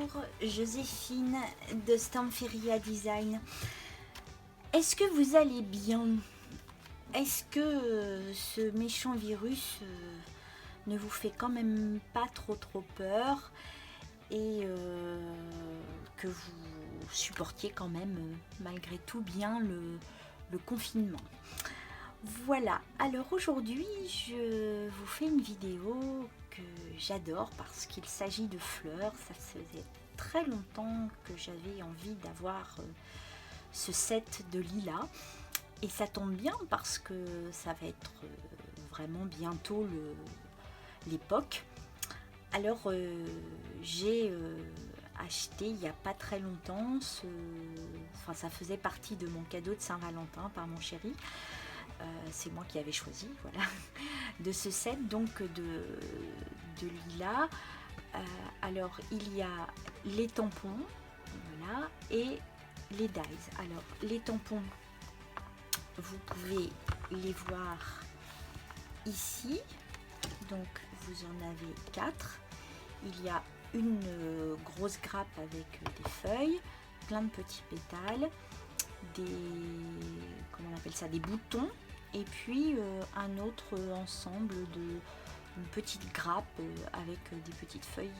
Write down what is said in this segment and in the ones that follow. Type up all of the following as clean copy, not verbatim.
Bonjour, Joséphine de Stamferia Design. Est-ce que vous allez bien? Est-ce que ce méchant virus ne vous fait quand même pas trop peur et que vous supportiez quand même malgré tout bien le confinement? Voilà, alors aujourd'hui je vous fais une vidéo que j'adore parce qu'il s'agit de fleurs. Ça faisait très longtemps que j'avais envie d'avoir ce set de lilas et ça tombe bien parce que ça va être vraiment bientôt l'époque. Alors j'ai acheté il n'y a pas très longtemps, ça faisait partie de mon cadeau de Saint-Valentin par mon chéri. C'est moi qui avais choisi, voilà, de ce set donc de lilas. Alors il y a les tampons, voilà, et les dies. Alors les tampons, vous pouvez les voir ici, donc vous en avez 4. Il y a une grosse grappe avec des feuilles, plein de petits pétales, comment on appelle ça, des boutons, et puis un autre ensemble une petite grappe avec des petites feuilles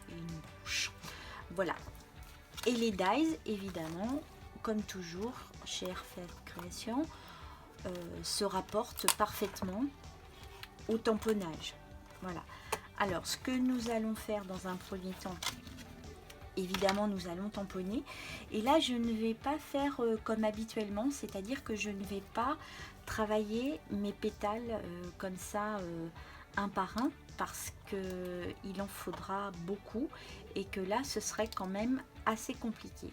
et une branche. Voilà. Et les dies, évidemment, comme toujours chez Airfed Création, se rapportent parfaitement au tamponnage. Voilà. Alors, ce que nous allons faire dans un premier temps, évidemment, nous allons tamponner. Et là, je ne vais pas faire comme habituellement, c'est-à-dire que je ne vais pas travailler mes pétales comme ça, un par un, parce qu'il en faudra beaucoup et que là, ce serait quand même assez compliqué.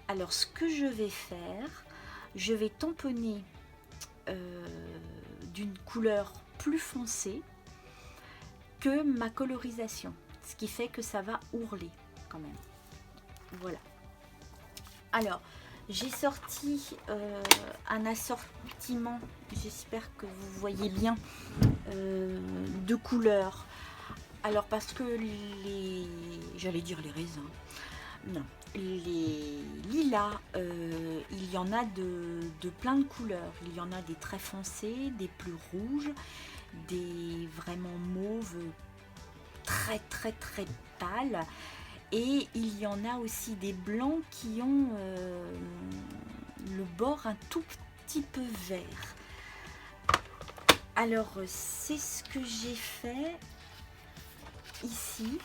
Alors, ce que je vais faire, je vais tamponner d'une couleur plus foncée que ma colorisation, ce qui fait que ça va ourler quand même. Voilà. Alors, j'ai sorti un assortiment, j'espère que vous voyez bien, de couleurs. Alors, parce que j'allais dire les raisins, non, les lilas, il y en a de plein de couleurs. Il y en a des très foncés, des plus rouges, des vraiment mauves, très pâles. Et il y en a aussi des blancs qui ont le bord un tout petit peu vert. Alors, c'est ce que j'ai fait ici.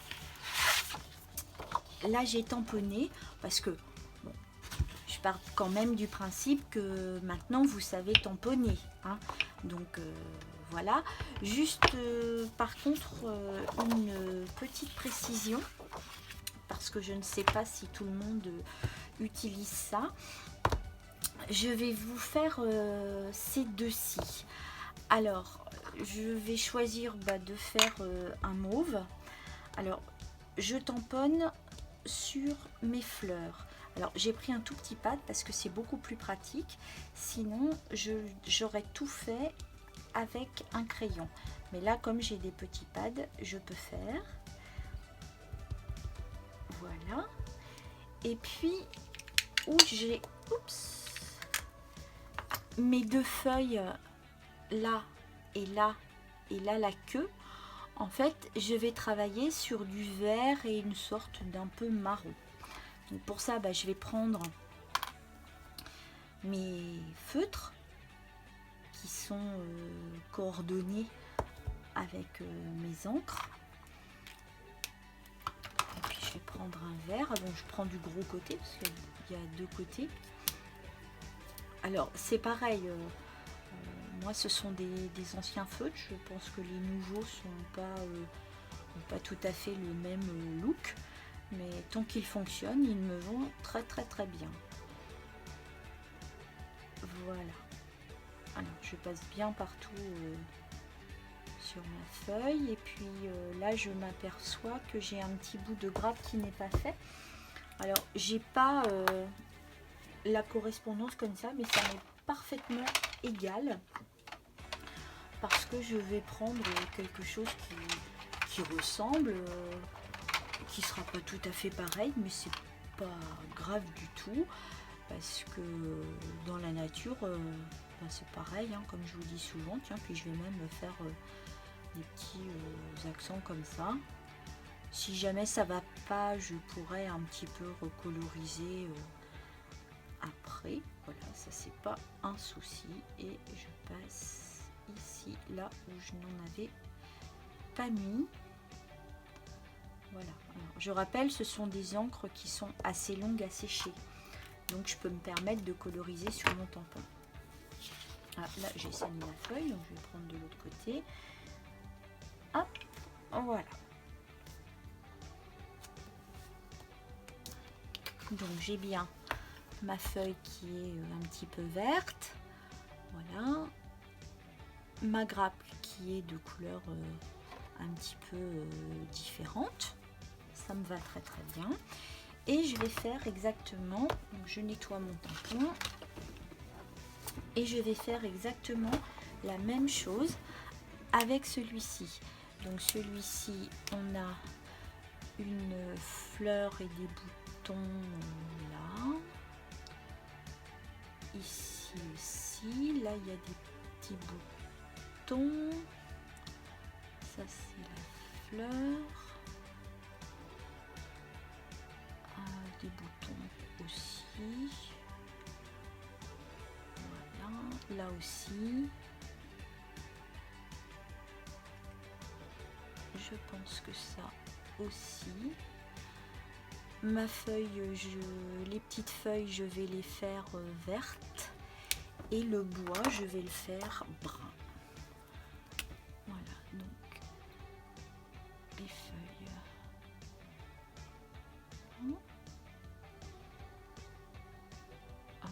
Là, j'ai tamponné parce que bon, je pars quand même du principe que maintenant, vous savez tamponner, hein. Donc, voilà. Juste, par contre, une petite précision, parce que je ne sais pas si tout le monde utilise ça. Je vais vous faire ces deux-ci. Alors, je vais choisir de faire un mauve. Alors, je tamponne sur mes fleurs. Alors, j'ai pris un tout petit pad parce que c'est beaucoup plus pratique. Sinon, j'aurais tout fait avec un crayon. Mais là, comme j'ai des petits pads, je peux faire. Voilà. Et puis, où j'ai mes deux feuilles, là et là, et là la queue, en fait, je vais travailler sur du vert et une sorte d'un peu marron. Donc pour ça, je vais prendre mes feutres qui sont coordonnés avec mes encres. Et puis je vais prendre un vert. Donc je prends du gros côté parce qu'il y a deux côtés. Alors c'est pareil, moi ce sont des anciens feutres. Je pense que les nouveaux sont pas tout à fait le même look. Mais tant qu'ils fonctionnent, ils me vont très bien. Voilà. Alors je passe bien partout sur ma feuille. Et puis là je m'aperçois que j'ai un petit bout de grappe qui n'est pas fait. Alors j'ai pas la correspondance comme ça, mais ça m'est parfaitement égal. Parce que je vais prendre quelque chose qui ressemble, qui sera pas tout à fait pareil, mais c'est pas grave du tout, parce que dans la nature, c'est pareil, hein, comme je vous dis souvent. Tiens, puis je vais même faire des petits accents comme ça. Si jamais ça va pas, je pourrais un petit peu recoloriser après. Voilà, ça c'est pas un souci. Et je passe ici, là où je n'en avais pas mis. Voilà. Alors, je rappelle, ce sont des encres qui sont assez longues à sécher. Donc je peux me permettre de coloriser sur mon tampon. Ah, là j'ai sali la feuille, donc je vais prendre de l'autre côté. Hop, voilà. Donc j'ai bien ma feuille qui est un petit peu verte. Voilà. Ma grappe qui est de couleur un petit peu différente. Ça me va très très bien. Et je vais faire exactement, donc je nettoie mon tampon. Et je vais faire exactement la même chose avec celui-ci. Donc celui-ci, on a une fleur et des boutons là. Ici aussi, là il y a des petits boutons. Ça c'est la fleur. Des boutons aussi. Voilà, là aussi. Je pense que ça aussi. Ma feuille, les petites feuilles, je vais les faire vertes. Et le bois, je vais le faire brun. Voilà, donc les feuilles. Hop.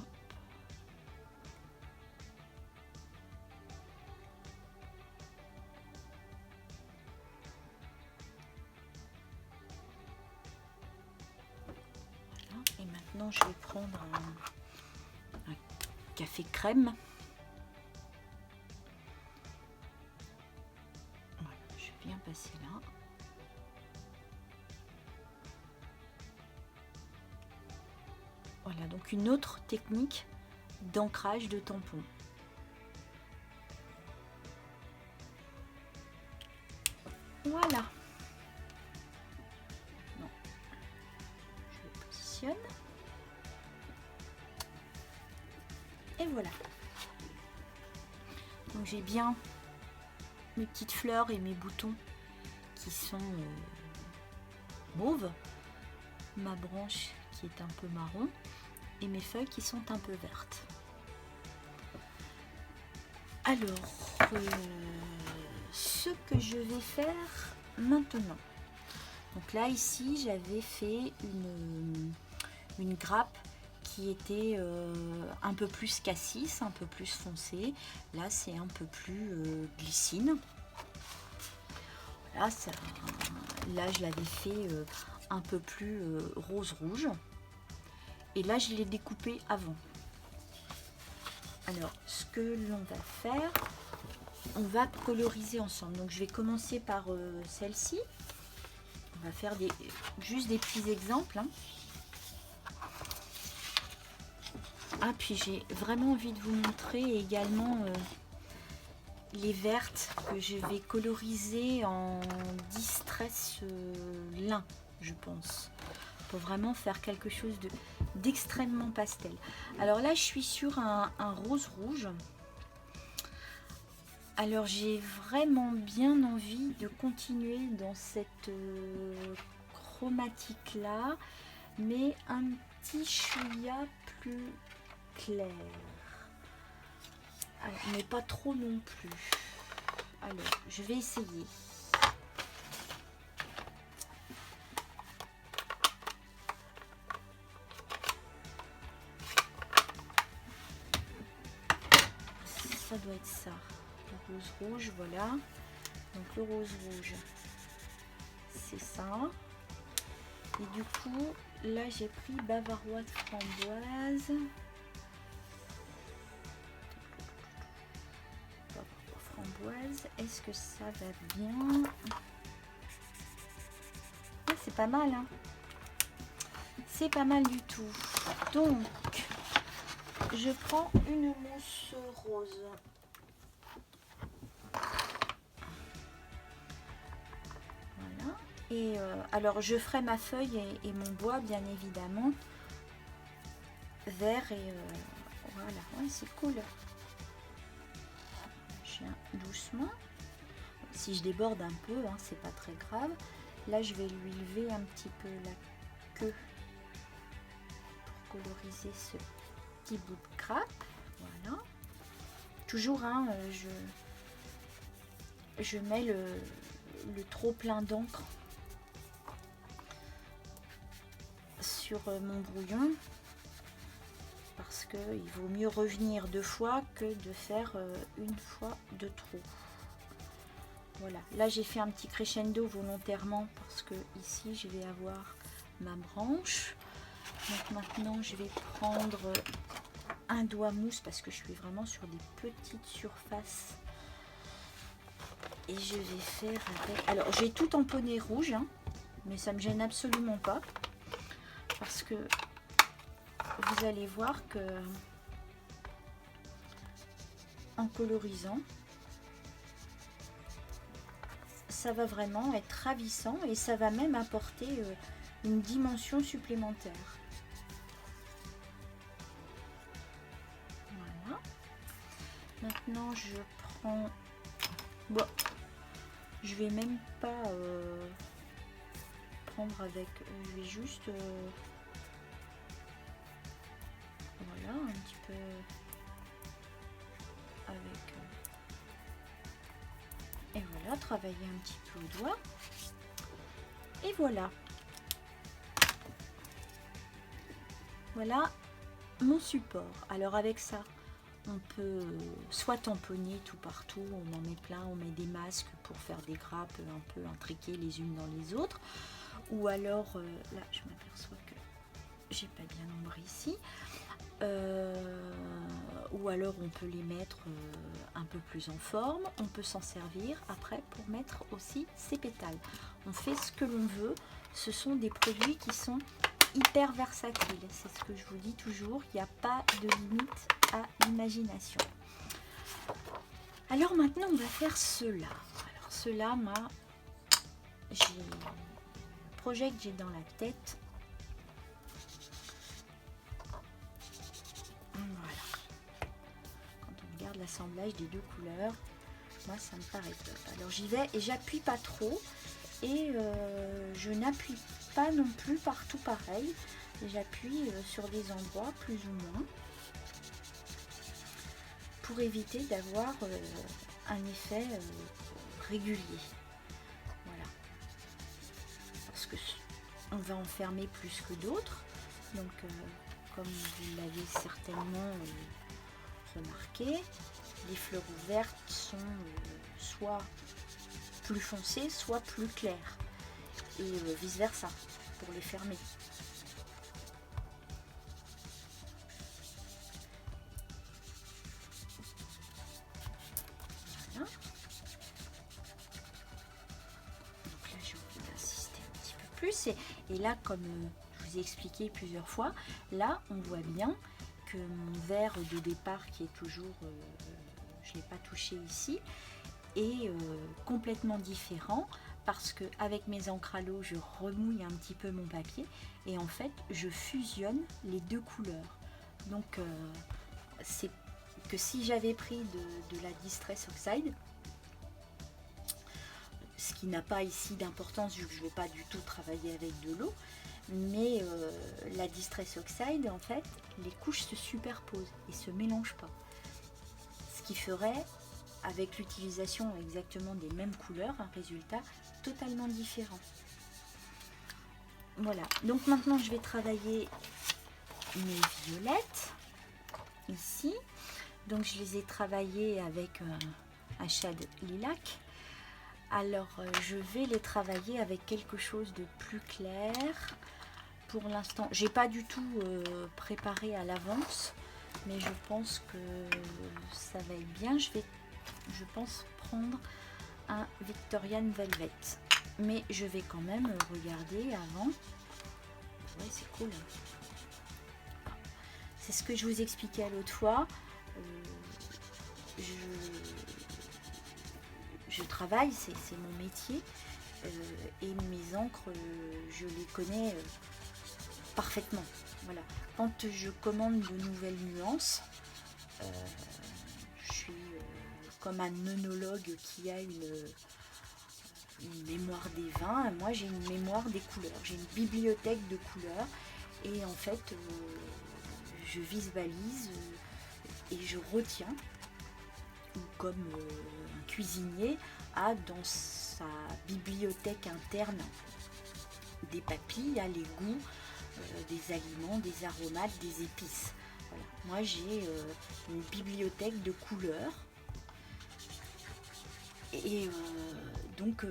Voilà. Et maintenant, je vais prendre un café crème. Voilà, je viens passer là. Voilà, donc une autre technique d'ancrage de tampon. Voilà. Non. Je le positionne. Et voilà. Donc j'ai bien mes petites fleurs et mes boutons qui sont mauves. Ma branche qui est un peu marron. Et mes feuilles qui sont un peu vertes. Alors, ce que je vais faire maintenant. Donc là, ici, j'avais fait une grappe qui était un peu plus cassis, un peu plus foncé. Là, c'est un peu plus glycine. Là, je l'avais fait un peu plus rose-rouge. Et là, je l'ai découpé avant. Alors, ce que l'on va faire, on va coloriser ensemble. Donc, je vais commencer par celle-ci. On va faire juste des petits exemples. Hein. Ah, puis j'ai vraiment envie de vous montrer également les vertes que je vais coloriser en distress lin, je pense. Pour vraiment faire quelque chose d'extrêmement pastel. Alors là, je suis sur un rose rouge. Alors j'ai vraiment bien envie de continuer dans cette chromatique là, mais un petit chouïa plus clair. Alors, mais pas trop non plus. Alors, je vais essayer. Ça doit être ça. Le rose rouge, voilà. Donc le rose rouge, c'est ça. Et du coup, là j'ai pris bavaroise framboise. Framboise, est-ce que ça va bien? C'est pas mal, hein. C'est pas mal du tout. Donc, je prends une mousse rose. Voilà. Et alors, je ferai ma feuille et mon bois, bien évidemment, vert et voilà. Ouais, c'est cool. Je viens doucement. Si je déborde un peu, hein, c'est pas très grave. Là, je vais lui lever un petit peu la queue pour coloriser ce petit bout de crabe. Voilà. Toujours, hein, je mets le trop plein d'encre sur mon brouillon parce qu'il vaut mieux revenir 2 fois que de faire une fois de trop. Voilà, là j'ai fait un petit crescendo volontairement parce que ici je vais avoir ma branche. Donc maintenant je vais prendre un doigt mousse parce que je suis vraiment sur des petites surfaces. Et je vais faire avec... Alors j'ai tout tamponné rouge, hein, mais ça me gêne absolument pas. Parce que vous allez voir que en colorisant, ça va vraiment être ravissant et ça va même apporter une dimension supplémentaire. Voilà. Maintenant, je prends... Bon, je vais même pas prendre avec... je vais juste... voilà, un petit peu avec... et voilà, travailler un petit peu au doigt. Et voilà. Voilà mon support. Alors avec ça, on peut soit tamponner tout partout, on en met plein, on met des masques pour faire des grappes un peu intriquées les unes dans les autres. Ou alors, là je m'aperçois que j'ai pas bien nombré ici. Ou alors on peut les mettre un peu plus en forme. On peut s'en servir après pour mettre aussi ses pétales. On fait ce que l'on veut. Ce sont des produits qui sont hyper versatiles. C'est ce que je vous dis toujours. Il n'y a pas de limite à l'imagination. Alors maintenant on va faire cela. Alors cela, moi, j'ai le projet que j'ai dans la tête. L'assemblage des 2 couleurs, moi ça me paraît top. Alors j'y vais et j'appuie pas trop et je n'appuie pas non plus partout pareil, j'appuie sur des endroits plus ou moins pour éviter d'avoir un effet régulier. Voilà, parce que on va enfermer plus que d'autres, donc comme vous l'avez certainement remarqué, les fleurs ouvertes sont soit plus foncées, soit plus claires, et vice versa pour les fermer. Voilà. Donc là j'ai envie d'insister un petit peu plus, et là comme je vous ai expliqué plusieurs fois, là on voit bien que mon verre de départ qui est toujours, je ne l'ai pas touché ici, est complètement différent parce que avec mes encres à l'eau je remouille un petit peu mon papier et en fait je fusionne les 2 couleurs. Donc c'est que si j'avais pris de la Distress Oxide, ce qui n'a pas ici d'importance vu que je ne vais pas du tout travailler avec de l'eau, mais la Distress Oxide, en fait, les couches se superposent et se mélangent pas. Ce qui ferait, avec l'utilisation exactement des mêmes couleurs, un résultat totalement différent. Voilà, donc maintenant je vais travailler mes violettes, ici. Donc je les ai travaillées avec un shade lilac. Alors je vais les travailler avec quelque chose de plus clair. Pour l'instant, j'ai pas du tout préparé à l'avance, mais je pense que ça va être bien. Je pense prendre un Victorian Velvet. Mais je vais quand même regarder avant. Ouais, c'est cool. C'est ce que je vous expliquais l'autre fois. Je travaille, c'est mon métier. Et mes encres, je les connais parfaitement. Voilà. Quand je commande de nouvelles nuances, je suis comme un œnologue qui a une mémoire des vins. Moi, j'ai une mémoire des couleurs. J'ai une bibliothèque de couleurs. Et en fait, je visualise et je retiens, ou comme un cuisinier a dans sa bibliothèque interne des papilles, a les goûts des aliments, des aromates, des épices. Voilà. Moi, j'ai une bibliothèque de couleurs. Et donc,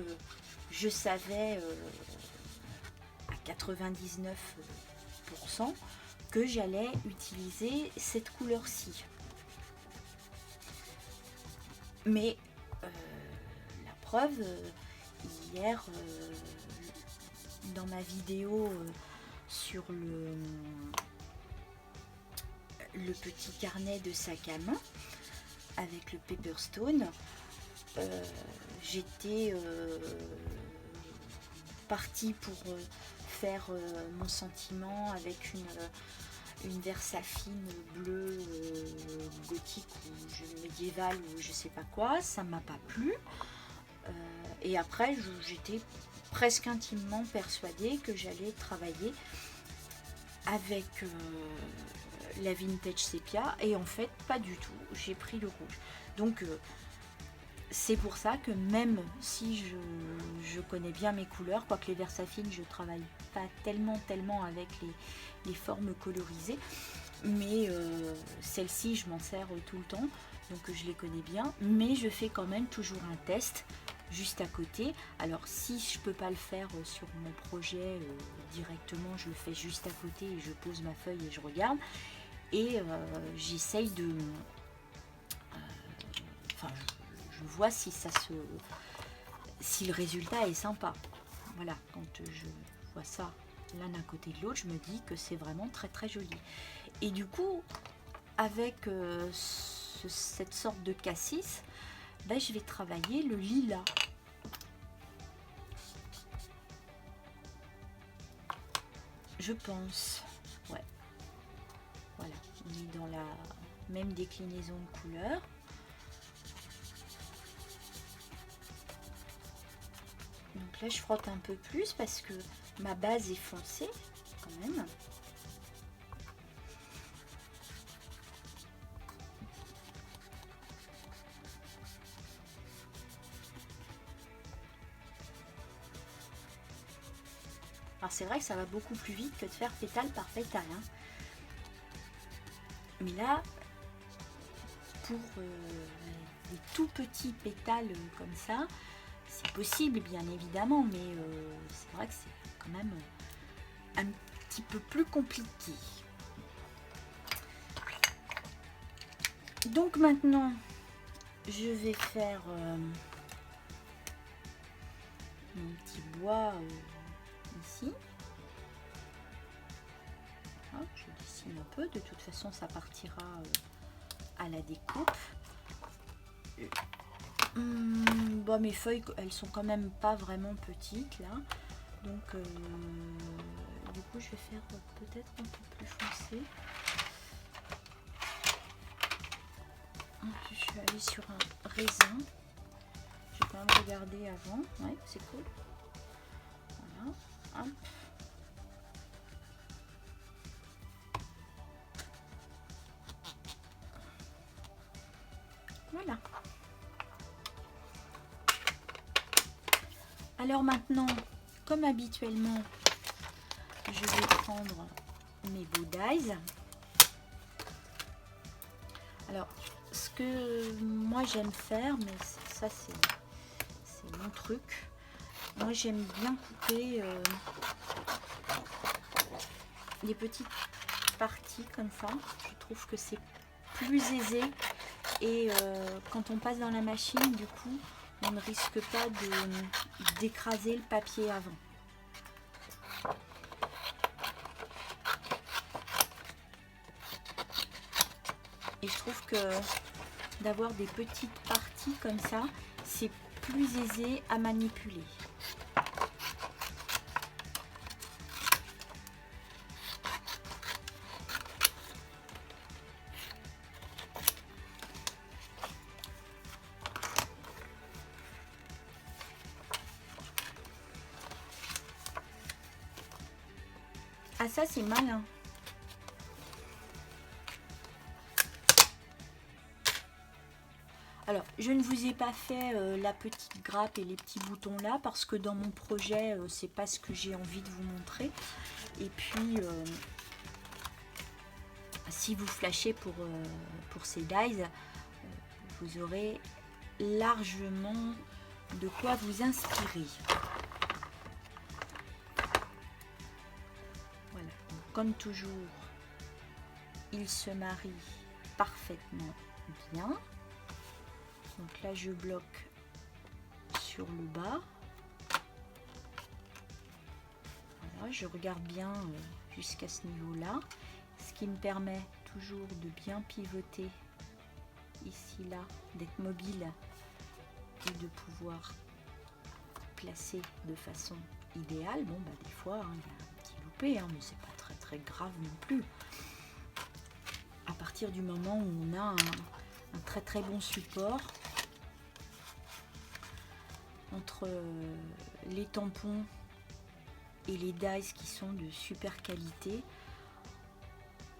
je savais à 99% que j'allais utiliser cette couleur-ci. Mais la preuve, hier, dans ma vidéo sur le petit carnet de sac à main avec le Pepperstone, j'étais partie pour faire mon sentiment avec une Versafine bleue gothique ou médiévale ou je sais pas quoi. Ça m'a pas plu. Et après, j'étais presque intimement persuadée que j'allais travailler avec la vintage sépia, et en fait pas du tout, j'ai pris le rouge. Donc c'est pour ça que même si je connais bien mes couleurs, quoique les Versafines je travaille pas tellement avec les formes colorisées, mais celle-ci je m'en sers tout le temps, donc je les connais bien, mais je fais quand même toujours un test juste à côté. Alors si je peux pas le faire sur mon projet directement, je le fais juste à côté et je pose ma feuille et je regarde, et j'essaye de je vois si le résultat est sympa. Voilà, quand je vois ça l'un à côté de l'autre, je me dis que c'est vraiment très très joli. Et du coup, avec cette sorte de cassis, ben, je vais travailler le lilas. Je pense. Ouais. Voilà, on est dans la même déclinaison de couleurs. Donc là, je frotte un peu plus parce que ma base est foncée quand même. Alors c'est vrai que ça va beaucoup plus vite que de faire pétale par pétale. Hein. Mais là, pour des tout petits pétales comme ça, c'est possible bien évidemment, mais c'est vrai que c'est quand même un petit peu plus compliqué. Donc maintenant, je vais faire mon petit bois ici. Hop, je dessine un peu, de toute façon ça partira à la découpe. Bon, mes feuilles, elles sont quand même pas vraiment petites là, donc du coup je vais faire peut-être un peu plus foncé. Je suis allée sur un raisin, je vais quand même regarder avant. Ouais, c'est cool. Voilà, hop. Voilà. Alors maintenant, comme habituellement, je vais prendre mes bow dies. Alors, ce que moi j'aime faire, mais ça c'est mon truc. Moi j'aime bien couper les petites parties comme ça. Je trouve que c'est plus aisé, et quand on passe dans la machine, du coup, on ne risque pas d'écraser le papier avant. Et je trouve que d'avoir des petites parties comme ça, c'est plus aisé à manipuler. Ah, ça c'est malin. Alors, je ne vous ai pas fait la petite grappe et les petits boutons là parce que dans mon projet, c'est pas ce que j'ai envie de vous montrer. Et puis, si vous flashez pour ces dies, vous aurez largement de quoi vous inspirer. Voilà, donc, comme toujours, il se marie parfaitement bien. Donc là, je bloque sur le bas. Voilà, je regarde bien jusqu'à ce niveau-là, ce qui me permet toujours de bien pivoter ici, là, d'être mobile et de pouvoir placer de façon idéale. Bon, bah, des fois, hein, il y a un petit loupé, hein, mais c'est pas très très grave non plus. À partir du moment où on a un très très bon support, entre les tampons et les dies qui sont de super qualité,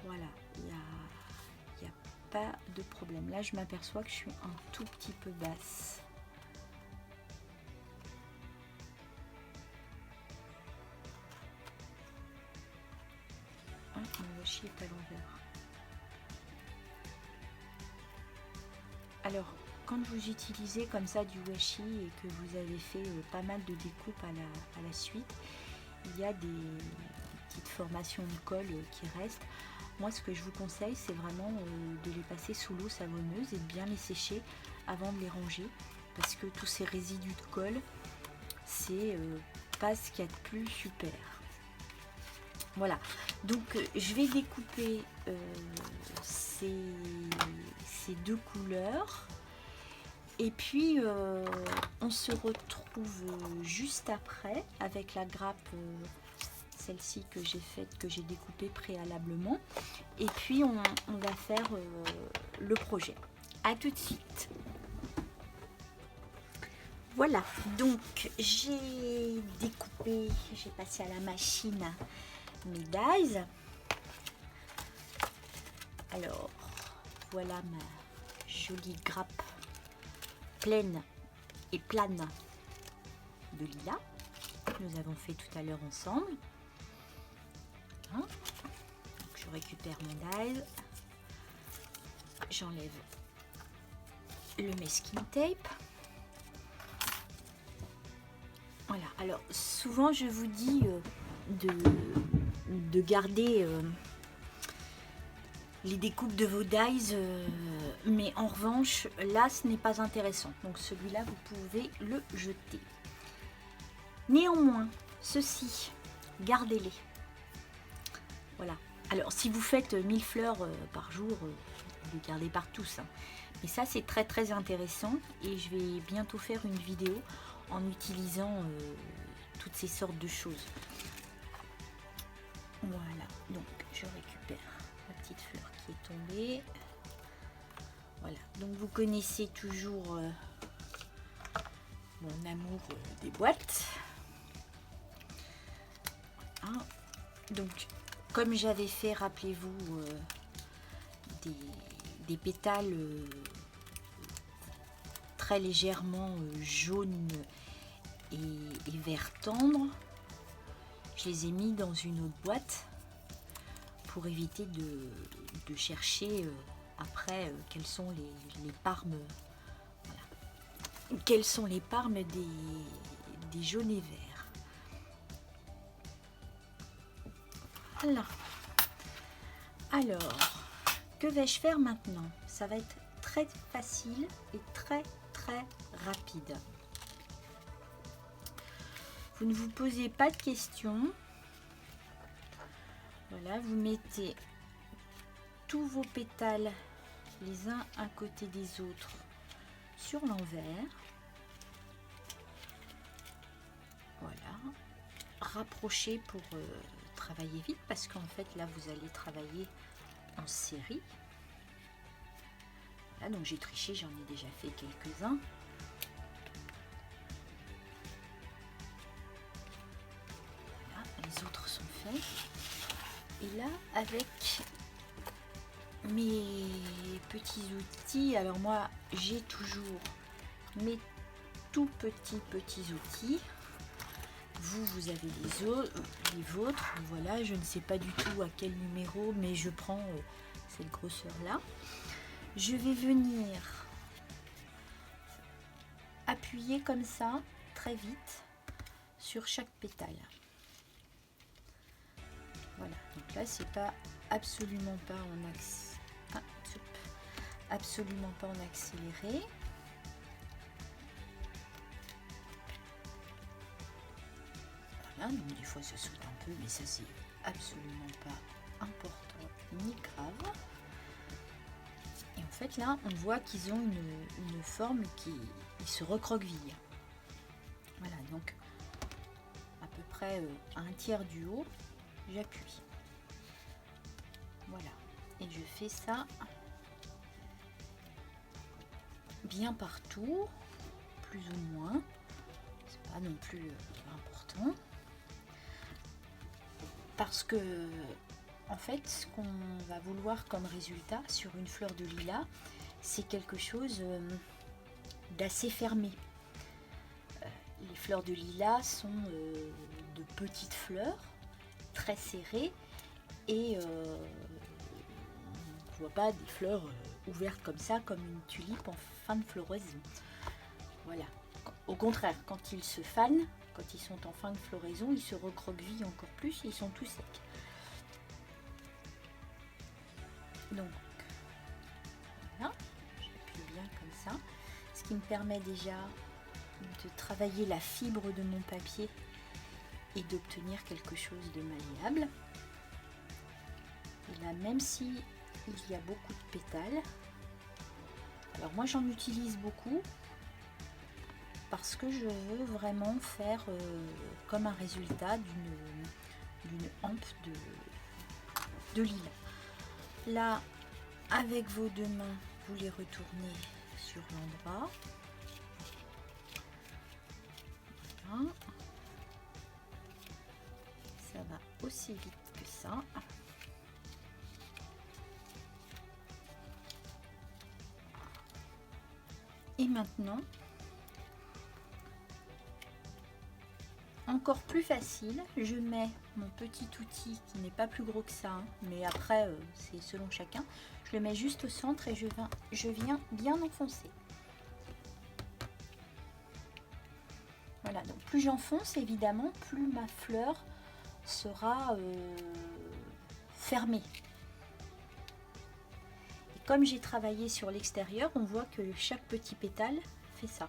voilà, il n'y a pas de problème. Là, je m'aperçois que je suis un tout petit peu basse. Mon washi est à l'envers. Alors, quand vous utilisez comme ça du washi et que vous avez fait pas mal de découpes à la suite, il y a des petites formations de colle qui restent. Moi, ce que je vous conseille, c'est vraiment de les passer sous l'eau savonneuse et de bien les sécher avant de les ranger, parce que tous ces résidus de colle, c'est pas ce qu'il y a de plus super. Voilà, donc je vais découper ces deux couleurs. Et puis, on se retrouve juste après avec la grappe, celle-ci que j'ai faite, que j'ai découpée préalablement. Et puis, on va faire le projet. À tout de suite. Voilà, donc j'ai découpé, j'ai passé à la machine mes dies. Alors, voilà ma jolie grappe pleine et plane de lilas que nous avons fait tout à l'heure ensemble. Hein, donc je récupère mon die, j'enlève le masking tape. Voilà, alors souvent je vous dis de garder les découpes de vos dies, mais en revanche là ce n'est pas intéressant, donc celui-là vous pouvez le jeter. Néanmoins, ceux-ci, gardez-les. Voilà, alors si vous faites 1000 fleurs par jour, vous les gardez par tous, hein. Mais ça c'est très très intéressant et je vais bientôt faire une vidéo en utilisant toutes ces sortes de choses. Voilà, donc je récupère la petite fleur qui est tombée. Voilà, donc vous connaissez toujours mon amour des boîtes. Hein, donc, comme j'avais fait, rappelez-vous, des pétales très légèrement jaune et vert tendre, je les ai mis dans une autre boîte pour éviter de chercher après quels sont les parmes, voilà. Quels sont les parmes des jaunes et verts. Voilà. Alors, que vais-je faire maintenant? Ça va être très facile et très très rapide. Vous ne vous posez pas de questions. Voilà, vous mettez tous vos pétales les uns à côté des autres sur l'envers. Voilà, rapprochez pour travailler vite parce qu'en fait là vous allez travailler en série. Voilà, donc j'ai triché, j'en ai déjà fait quelques-uns. Voilà, les autres sont faits. Et là avec mes petits outils, alors moi j'ai toujours mes tout petits outils. Vous avez les vôtres. Voilà, je ne sais pas du tout à quel numéro, mais je prends cette grosseur-là. Je vais venir appuyer comme ça, très vite, sur chaque pétale. Voilà, donc là, c'est pas absolument pas en absolument pas en accéléré. Donc des fois ça saute un peu, mais ça c'est absolument pas important ni grave. Et en fait là on voit qu'ils ont une forme qui se recroqueville. Voilà, donc à peu près à un tiers du haut, j'appuie. Voilà, et je fais ça bien partout, plus ou moins. C'est pas non plus important. Parce que, en fait, ce qu'on va vouloir comme résultat sur une fleur de lilas, c'est quelque chose d'assez fermé. Les fleurs de lilas sont de petites fleurs, très serrées, et on ne voit pas des fleurs ouvertes comme ça, comme une tulipe en fin de floraison. Voilà. Au contraire, quand ils se fanent, quand ils sont en fin de floraison, ils se recroquevillent encore plus, ils sont tout secs. Donc, voilà, j'appuie bien comme ça, ce qui me permet déjà de travailler la fibre de mon papier et d'obtenir quelque chose de malléable. Et là, même si il y a beaucoup de pétales, alors moi j'en utilise beaucoup, parce que je veux vraiment faire comme un résultat d'une hampe de lilas. Là, avec vos deux mains, vous les retournez sur l'endroit. Voilà. Ça va aussi vite que ça. Et maintenant, encore plus facile, je mets mon petit outil qui n'est pas plus gros que ça, hein, mais après c'est selon chacun, je le mets juste au centre et je viens bien enfoncer. Voilà, donc plus j'enfonce évidemment, plus ma fleur sera fermée. Et comme j'ai travaillé sur l'extérieur, on voit que chaque petit pétale fait ça.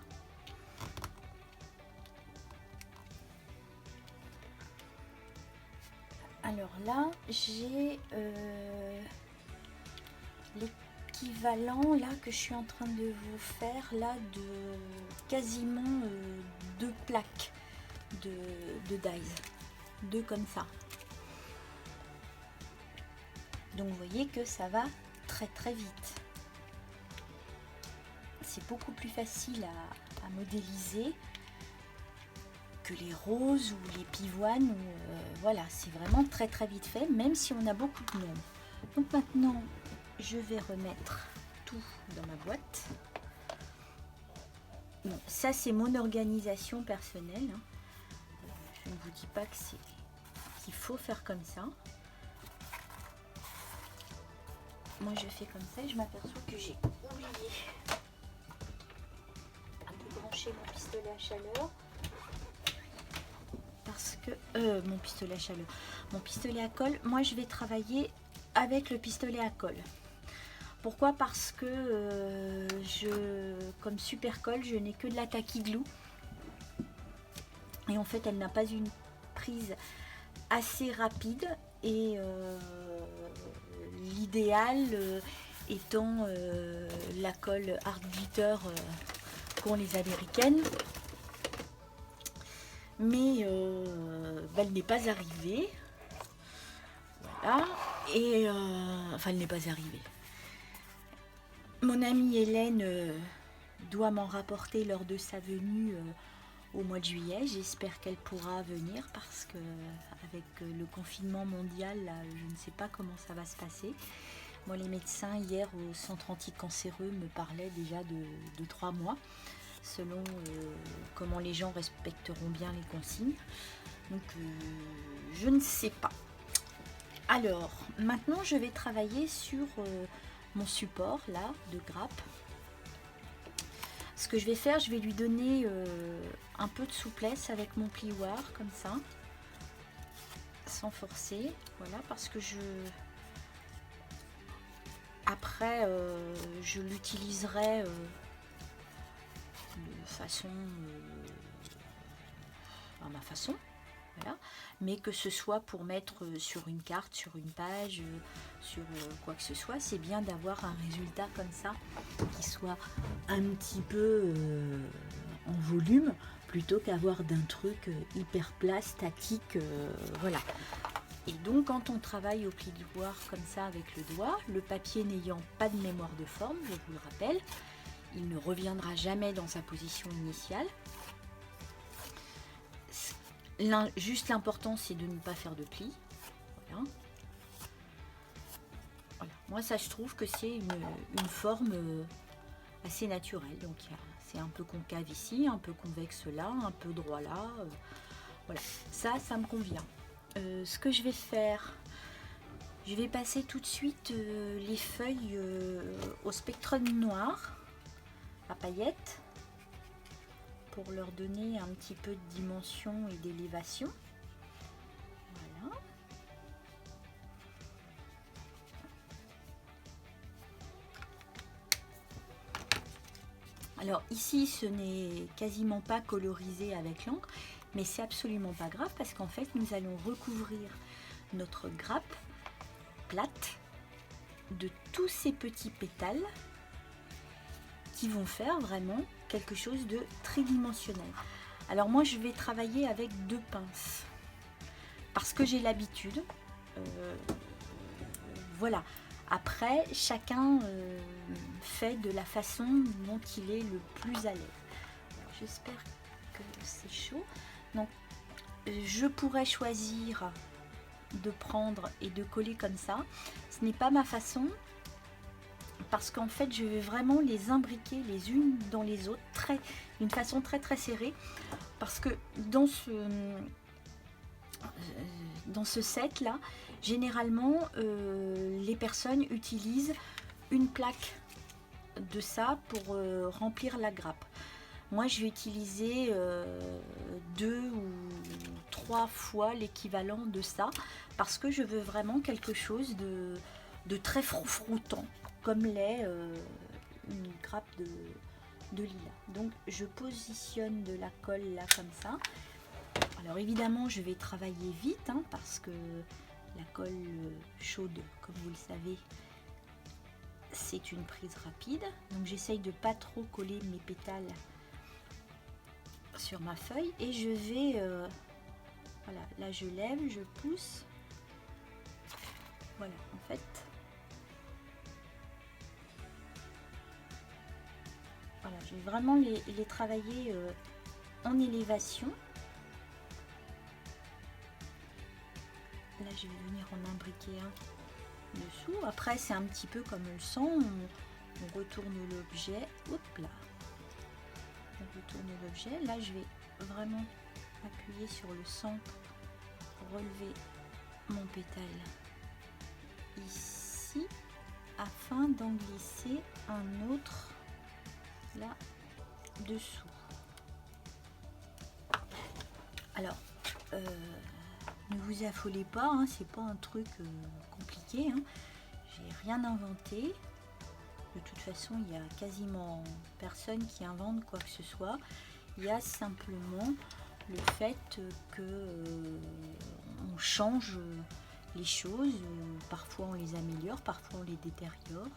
Alors là, j'ai l'équivalent là que je suis en train de vous faire là de quasiment 2 plaques de dies, 2 comme ça. Donc vous voyez que ça va très vite. C'est beaucoup plus facile à modéliser que les roses ou les pivoines. Voilà, c'est vraiment très vite fait, même si on a beaucoup de nombre. Donc maintenant, je vais remettre tout dans ma boîte. Bon, ça c'est mon organisation personnelle, hein. Je ne vous dis pas que qu'il faut faire comme ça. Moi je fais comme ça et je m'aperçois que j'ai oublié de brancher mon pistolet à chaleur. Parce que mon pistolet à chaleur, mon pistolet à colle, moi je vais travailler avec le pistolet à colle. Pourquoi? Parce que comme super colle, je n'ai que de la Tacky Glue. Et en fait, elle n'a pas une prise assez rapide. Et l'idéal étant la colle Art Glitter qu'ont les américaines. Mais elle n'est pas arrivée. Voilà. Et enfin, elle n'est pas arrivée. Mon amie Hélène doit m'en rapporter lors de sa venue au mois de juillet. J'espère qu'elle pourra venir parce que avec le confinement mondial, là, je ne sais pas comment ça va se passer. Moi, les médecins hier au centre anticancéreux me parlaient déjà de 3 mois, selon comment les gens respecteront bien les consignes. Donc, je ne sais pas. Alors, maintenant, je vais travailler sur mon support là de grappe. Ce que je vais faire, je vais lui donner un peu de souplesse avec mon plioir, comme ça, sans forcer. Voilà, parce que après, je l'utiliserai de façon, à ma façon. Voilà. Mais que ce soit pour mettre sur une carte, sur une page, sur quoi que ce soit, c'est bien d'avoir un résultat comme ça qui soit un petit peu en volume plutôt qu'avoir d'un truc hyper plat, statique, voilà. Et donc quand on travaille au plioir comme ça avec le doigt, le papier n'ayant pas de mémoire de forme, je vous le rappelle, il ne reviendra jamais dans sa position initiale. Juste l'important, c'est de ne pas faire de plis. Voilà. Voilà. Moi, ça, je trouve que c'est une forme assez naturelle. Donc, c'est un peu concave ici, un peu convexe là, un peu droit là. Voilà. Ça me convient. Ce que je vais faire, je vais passer tout de suite les feuilles au spectrum noir à paillettes, pour leur donner un petit peu de dimension et d'élévation. Voilà. Alors ici, ce n'est quasiment pas colorisé avec l'encre, mais c'est absolument pas grave parce qu'en fait, nous allons recouvrir notre grappe plate de tous ces petits pétales qui vont faire vraiment quelque chose de tridimensionnel. Alors moi, je vais travailler avec 2 pinces parce que j'ai l'habitude. Voilà. Après, chacun fait de la façon dont il est le plus à l'aise. J'espère que c'est chaud. Donc, je pourrais choisir de prendre et de coller comme ça. Ce n'est pas ma façon, parce qu'en fait, je vais vraiment les imbriquer les unes dans les autres, d'une façon très très serrée, parce que dans ce set là, généralement les personnes utilisent une plaque de ça pour remplir la grappe. Moi, je vais utiliser 2 ou 3 fois l'équivalent de ça, parce que je veux vraiment quelque chose de très froufroutant, comme l'est une grappe de lilas. Donc, je positionne de la colle là, comme ça. Alors, évidemment, je vais travailler vite, hein, parce que la colle chaude, comme vous le savez, c'est une prise rapide. Donc, j'essaye de pas trop coller mes pétales sur ma feuille, et je vais voilà, là je lève, je pousse, voilà, en fait voilà, je vais vraiment les travailler en élévation. Là je vais venir en imbriquer un dessous. Après, c'est un petit peu comme le sang, on retourne l'objet, hop là, on retourne l'objet. Là, je vais vraiment appuyer sur le centre pour relever mon pétale ici, afin d'en glisser un autre là dessous. Alors, ne vous affolez pas, hein, c'est pas un truc compliqué, hein. J'ai rien inventé. De toute façon, il n'y a quasiment personne qui invente quoi que ce soit. Il y a simplement le fait que on change les choses. Parfois on les améliore, parfois on les détériore.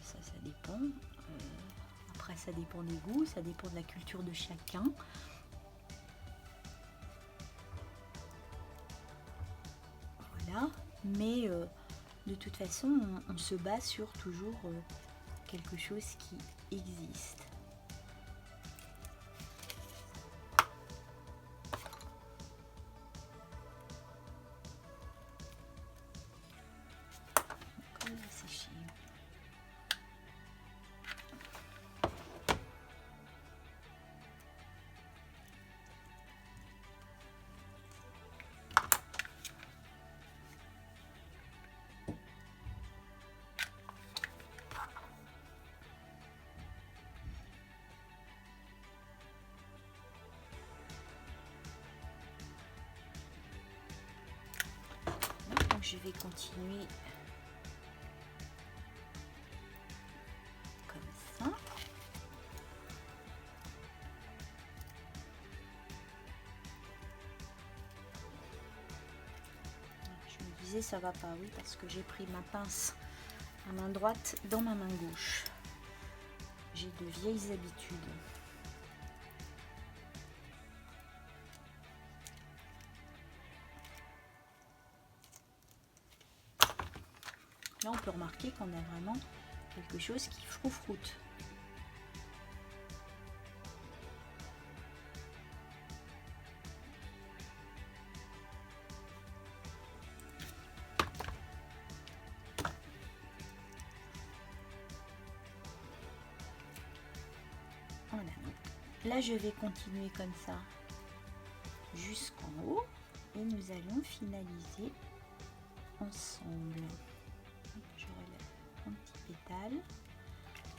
Ça dépend. Après, ça dépend des goûts, ça dépend de la culture de chacun. Voilà. Mais de toute façon, on se base sur toujours quelque chose qui existe. Donc, on va sécher. Donc je vais continuer comme ça. Je me disais ça va pas, oui, parce que j'ai pris ma pince à main droite dans ma main gauche. J'ai de vieilles habitudes. Là, on peut remarquer qu'on a vraiment quelque chose qui froufroute. Voilà. Là, je vais continuer comme ça jusqu'en haut et nous allons finaliser ensemble. Je relève un petit pétale.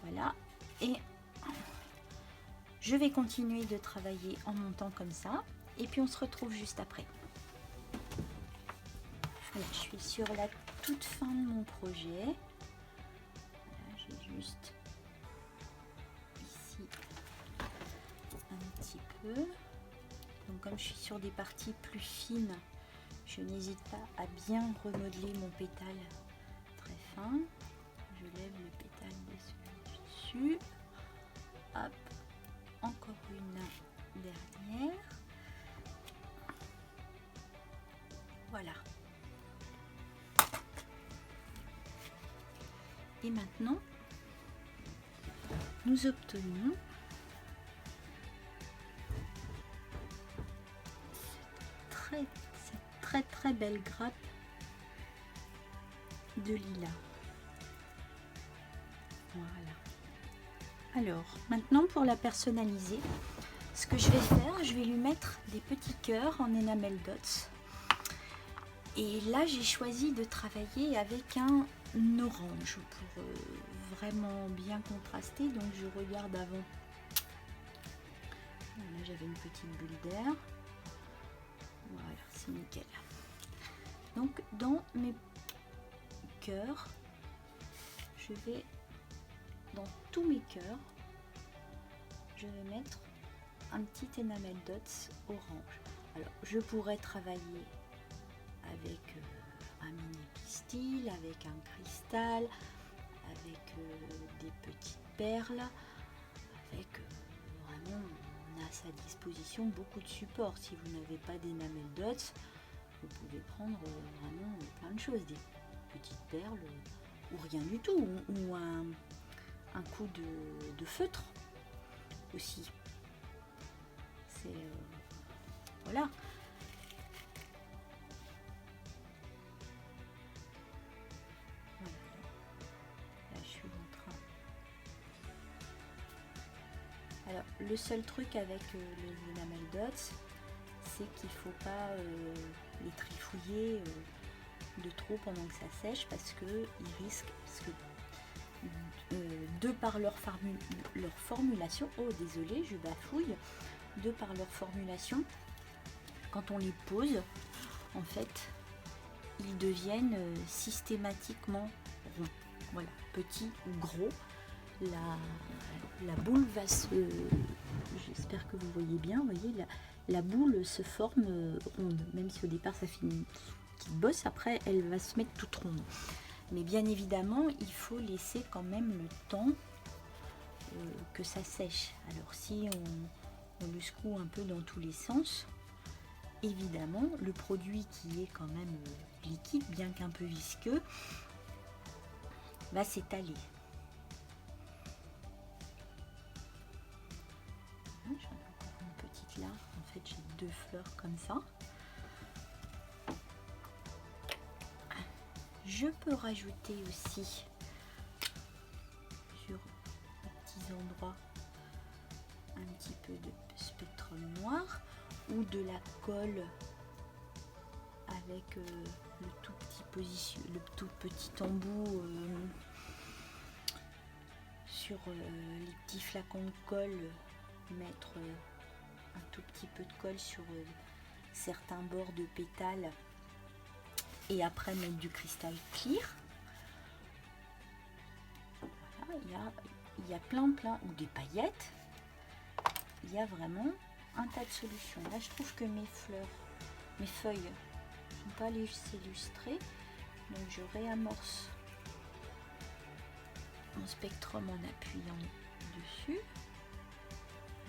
Voilà. Et je vais continuer de travailler en montant comme ça. Et puis on se retrouve juste après. Voilà, je suis sur la toute fin de mon projet. J'ai juste ici un petit peu. Donc comme je suis sur des parties plus fines, je n'hésite pas à bien remodeler mon pétale très fin. Je lève le pétale de celui dessus. Hop, encore une dernière. Voilà. Et maintenant, nous obtenons cette très belle grappe de lilas. Voilà. Alors, maintenant pour la personnaliser, ce que je vais faire, je vais lui mettre des petits cœurs en enamel dots. Et là, j'ai choisi de travailler avec un orange pour vraiment bien contraster. Donc, je regarde avant. Là, j'avais une petite bulle d'air. Voilà, c'est nickel. Donc, dans mes cœurs, je vais, dans tous mes cœurs, je vais mettre un petit enamel dots orange. Alors, je pourrais travailler avec un mini pistil, avec un cristal, avec des petites perles, avec vraiment, on a à sa disposition beaucoup de supports. Si vous n'avez pas d'enamel dots, vous pouvez prendre vraiment plein de choses, des petites perles ou rien du tout, ou un coup de feutre aussi. C'est voilà. Alors, le seul truc avec les enamel dots, c'est qu'il ne faut pas les trifouiller de trop pendant que ça sèche parce qu'ils risquent, de par leur formulation, oh désolé, je bafouille, de par leur formulation, quand on les pose, en fait, ils deviennent systématiquement ronds. voilà, petit ou gros, la boule va se... J'espère que vous voyez bien, vous voyez, la boule se forme ronde, même si au départ ça fait une petite bosse, après elle va se mettre toute ronde. Mais bien évidemment, il faut laisser quand même le temps que ça sèche. Alors si on le secoue un peu dans tous les sens, évidemment, le produit qui est quand même liquide, bien qu'un peu visqueux, va s'étaler. J'en ai encore une petite là. En fait, j'ai 2 fleurs comme ça. Je peux rajouter aussi sur les petits endroits un petit peu de spectrum noir ou de la colle avec le tout petit embout sur les petits flacons de colle, mettre un tout petit peu de colle sur certains bords de pétales et après mettre du cristal clear. Voilà, il y a plein ou des paillettes. Il y a vraiment un tas de solutions. Là, je trouve que mes feuilles ne sont pas illustrées, donc je réamorce mon spectrum en appuyant dessus.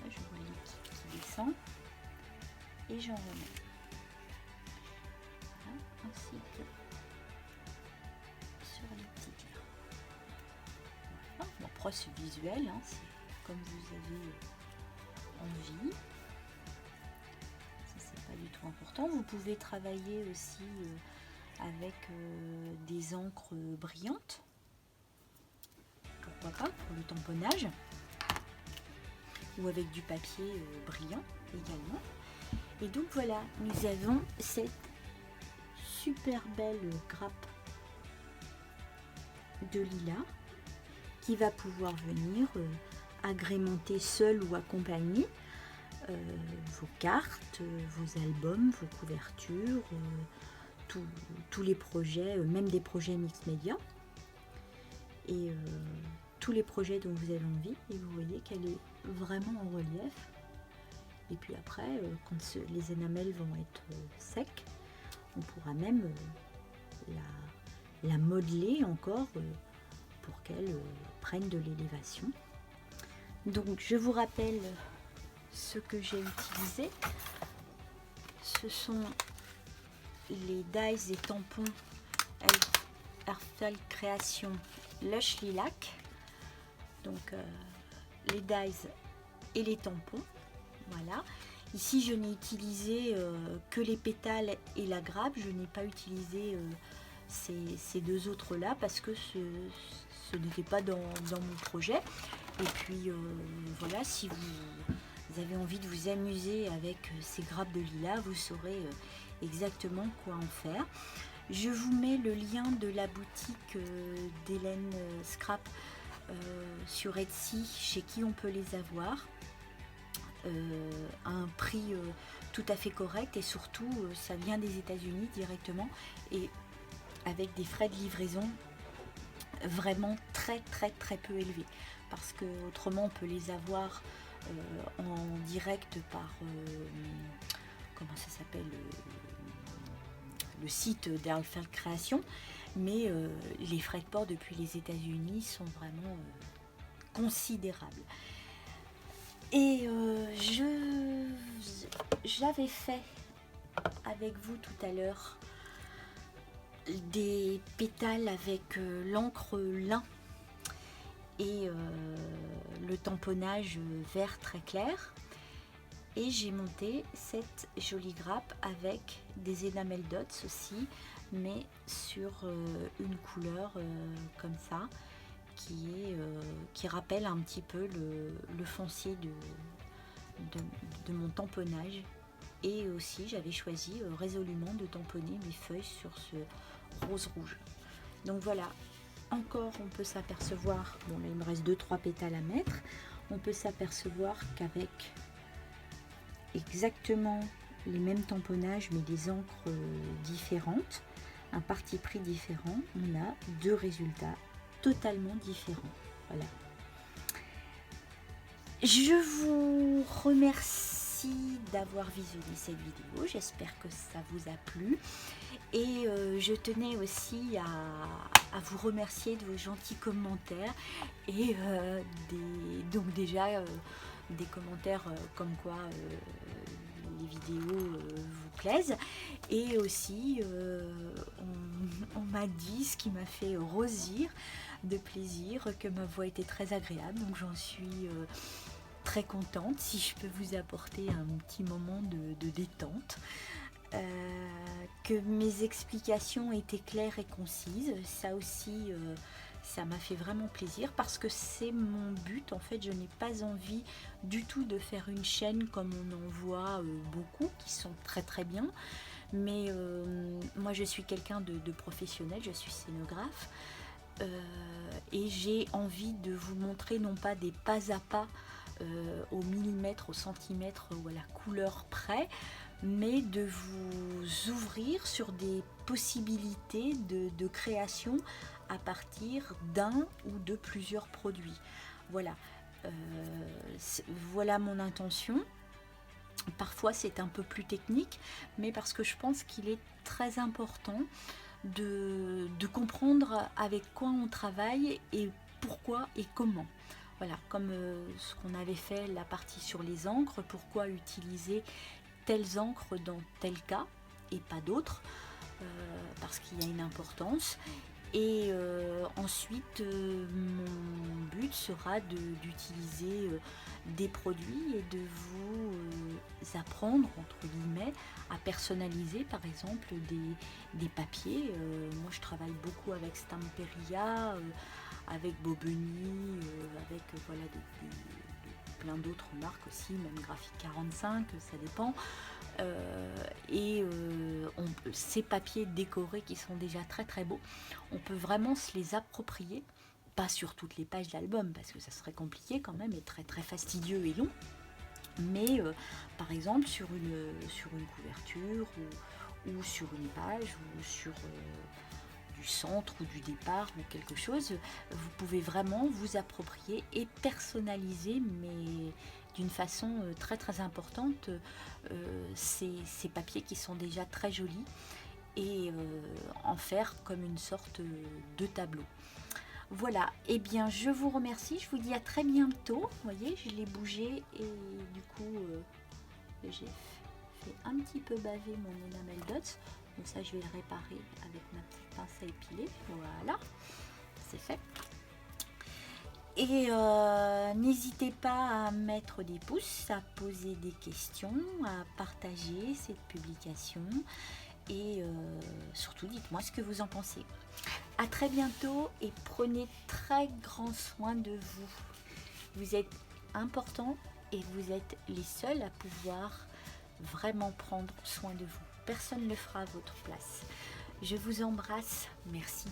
Là, je vois le liquide qui descend et j'en remets. Voilà, ainsi que sur les petites là. Voilà. Bon, après c'est visuel, hein, c'est comme vous avez envie. Ça c'est pas du tout important. Vous pouvez travailler aussi avec des encres brillantes. Pourquoi pas pour le tamponnage. Ou avec du papier brillant également. Et donc voilà, nous avons cette super belle grappe de lilas qui va pouvoir venir agrémenter seul ou accompagné vos cartes, vos albums, vos couvertures, tous les projets, même des projets mixed média et tous les projets dont vous avez envie. Et vous voyez qu'elle est vraiment en relief. Et puis après, quand les énamels vont être secs, on pourra même la modeler encore pour qu'elle prenne de l'élévation. Donc je vous rappelle ce que j'ai utilisé. Ce sont les dies et tampons Earthfelt Création Lush Lilac. Donc les dies et les tampons. Voilà. Ici, je n'ai utilisé que les pétales et la grappe. Je n'ai pas utilisé ces 2 autres-là parce que ce n'était pas dans mon projet. Et puis, voilà, si vous avez envie de vous amuser avec ces grappes de lilas, vous saurez exactement quoi en faire. Je vous mets le lien de la boutique d'Hélène Scrap sur Etsy, chez qui on peut les avoir. À un prix tout à fait correct et surtout ça vient des États-Unis directement et avec des frais de livraison vraiment très peu élevés parce que autrement on peut les avoir en direct par comment ça s'appelle le site d'Earthfelt Création, mais les frais de port depuis les États-Unis sont vraiment considérables. Et j'avais fait avec vous tout à l'heure des pétales avec l'encre lin et le tamponnage vert très clair. Et j'ai monté cette jolie grappe avec des enamel dots aussi, mais sur une couleur comme ça. Qui rappelle un petit peu le foncier de mon tamponnage. Et aussi j'avais choisi résolument de tamponner mes feuilles sur ce rose rouge. Donc voilà, encore on peut s'apercevoir, bon là il me reste 2-3 pétales à mettre, on peut s'apercevoir qu'avec exactement les mêmes tamponnages mais des encres différentes, un parti pris différent, on a 2 résultats totalement différent. Voilà. Je vous remercie d'avoir visionné cette vidéo, j'espère que ça vous a plu. Et je tenais aussi à vous remercier de vos gentils commentaires et donc déjà des commentaires comme quoi les vidéos vous plaisent, et aussi on m'a dit, ce qui m'a fait rosir de plaisir, que ma voix était très agréable, donc j'en suis très contente si je peux vous apporter un petit moment de détente. Que mes explications étaient claires et concises, ça aussi ça m'a fait vraiment plaisir, parce que c'est mon but. En fait, je n'ai pas envie du tout de faire une chaîne comme on en voit beaucoup qui sont très très bien, mais moi je suis quelqu'un de professionnel, je suis scénographe, et j'ai envie de vous montrer non pas des pas à pas au millimètre, au centimètre ou à la couleur près, mais de vous ouvrir sur des possibilités de création à partir d'un ou de plusieurs produits. Voilà, voilà mon intention. Parfois c'est un peu plus technique, mais parce que je pense qu'il est très important de comprendre avec quoi on travaille et pourquoi et comment. Voilà, comme ce qu'on avait fait la partie sur les encres, pourquoi utiliser telles encres dans tel cas et pas d'autres, parce qu'il y a une importance. Et ensuite mon but sera d'utiliser des produits et de vous apprendre entre guillemets à personnaliser par exemple des papiers. Moi je travaille beaucoup avec Stamperia, avec Bobigny, avec voilà plein d'autres marques aussi, même Graphique 45, ça dépend. Ces papiers décorés qui sont déjà très très beaux, on peut vraiment se les approprier, pas sur toutes les pages d'album parce que ça serait compliqué quand même et très très fastidieux et long, mais par exemple sur une couverture ou sur une page ou sur du centre ou du départ ou quelque chose, vous pouvez vraiment vous approprier et personnaliser, mais d'une façon très très importante, ces papiers qui sont déjà très jolis, et en faire comme une sorte de tableau. Voilà, et bien je vous remercie, je vous dis à très bientôt. Vous voyez, je l'ai bougé et du coup j'ai fait un petit peu baver mon enamel dots. Donc ça je vais le réparer avec ma petite pince à épiler. Voilà, c'est fait. Et n'hésitez pas à mettre des pouces, à poser des questions, à partager cette publication, et surtout dites-moi ce que vous en pensez. À très bientôt et prenez très grand soin de vous. Vous êtes importants et vous êtes les seuls à pouvoir vraiment prendre soin de vous. Personne ne le fera à votre place. Je vous embrasse. Merci.